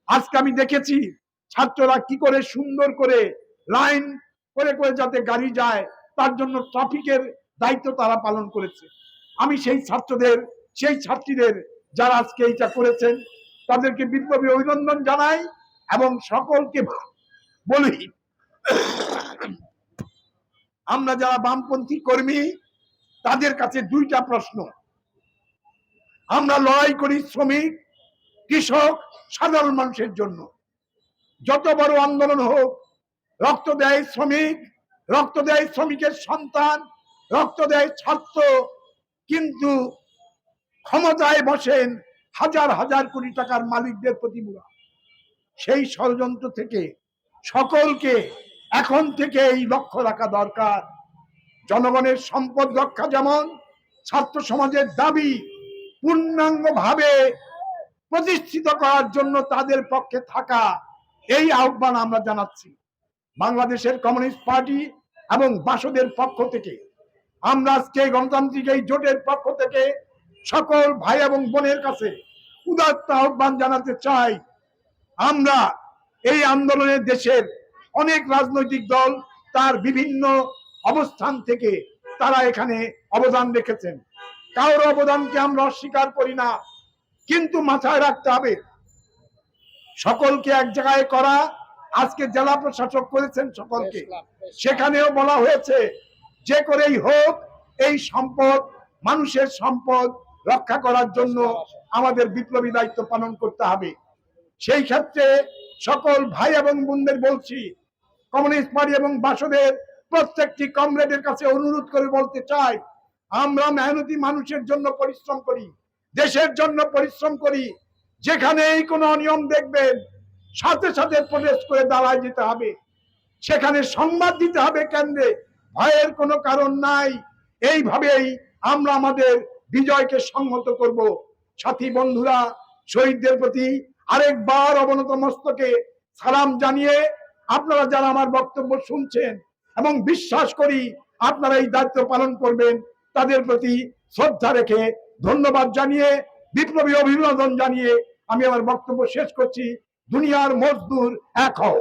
আজকে আমি দেখেছি ছাত্ররা কি করে সুন্দর করে লাইন করে করে যাতে গাড়ি যায় তার জন্য ট্রাফিকের দায়িত্ব তারা পালন করেছে। আমি সেই ছাত্রদের সেই ছাত্রীদের যারা আজকে এইটা করেছেন তাদেরকে বিপ্লবী অভিনন্দন জানাই এবং সকলকে বলি আমরা যারা বামপন্থী কর্মী তাদের কাছে দুইটা প্রশ্ন। আমরা লড়াই করি শ্রমিক, কৃষক, সাধারণ মানুষের জন্য। যত বড় আন্দোলন হোক, রক্ত দেয় শ্রমিক, রক্ত দেয় শ্রমিকের সন্তান, রক্ত দেয় ছাত্র, কিন্তু ক্ষমতায় বসেন হাজার হাজার কোটি টাকার মালিকদের প্রতিমূলা। সেই ষড়যন্ত্র থেকে সকলকে এখন থেকে এই লক্ষ্য রাখা দরকার। জনগণের সম্পদ রক্ষা যেমন ছাত্র সমাজের দাবি, পূর্ণাঙ্গভাবে প্রতিষ্ঠিত করার জন্য তাদের পক্ষে থাকা, এই আহ্বান আমরা জানাচ্ছি। বাংলাদেশের কমিউনিস্ট পার্টি এবং বাসদের পক্ষ থেকে আমরা আজকে গণতান্ত্রিক এই জোটের পক্ষ থেকে সকল ভাই এবং বোনের কাছে উদাত্ত আহ্বান জানাতে চাই। আমরা এই আন্দোলনের দেশের অনেক রাজনৈতিক দল তার বিভিন্ন অবস্থান থেকে তারা এখানে অবদান রেখেছেন। কারোর অবদানকে আমরা অস্বীকার করি না, কিন্তু মাথায় রাখতে হবে সকলকে এক জায়গায় করা। আজকে জেলা প্রশাসক করেছেন সকলকে, সেখানেও বলা হয়েছে যে করেই হোক এই সম্পদ, মানুষের সম্পদ রক্ষা করার জন্য আমাদের বিপ্লবী দায়িত্ব পালন করতে হবে। সেই ক্ষেত্রে সকল ভাই এবং বোনদের বলছি, কমিউনিস্ট পার্টি এবং বাসদের প্রত্যেকটি কমরেডের কাছে অনুরোধ করে বলতে চাই, আমরা মেহনতি মানুষের জন্য পরিশ্রম করি, দেশের জন্য পরিশ্রম করি। যেখানেই কোনো অনিয়ম দেখবেন সাথে সাথে প্রোটেস্ট করে দাঁড়ায় যেতে হবে, সেখানে সংবাদ দিতে হবে কেন্দ্রে, ভয়ের কোনো কারণ নাই। এইভাবেই আমরা আমাদের বিজয়কে সংহত করব। সাথী বন্ধুরা, শহীদদের প্রতি আরেকবার অবনত মস্তকে সালাম জানিয়ে আপনারা যারা আমার বক্তব্য শুনছেন এবং বিশ্বাস করি আপনারা এই দায়িত্ব পালন করবেন, তাদের প্রতি শ্রদ্ধা রেখে ধন্যবাদ জানিয়ে বিপ্লবী অভিনন্দন জানিয়ে আমি আমার বক্তব্য শেষ করছি। দুনিয়ার মজদুর এক হও।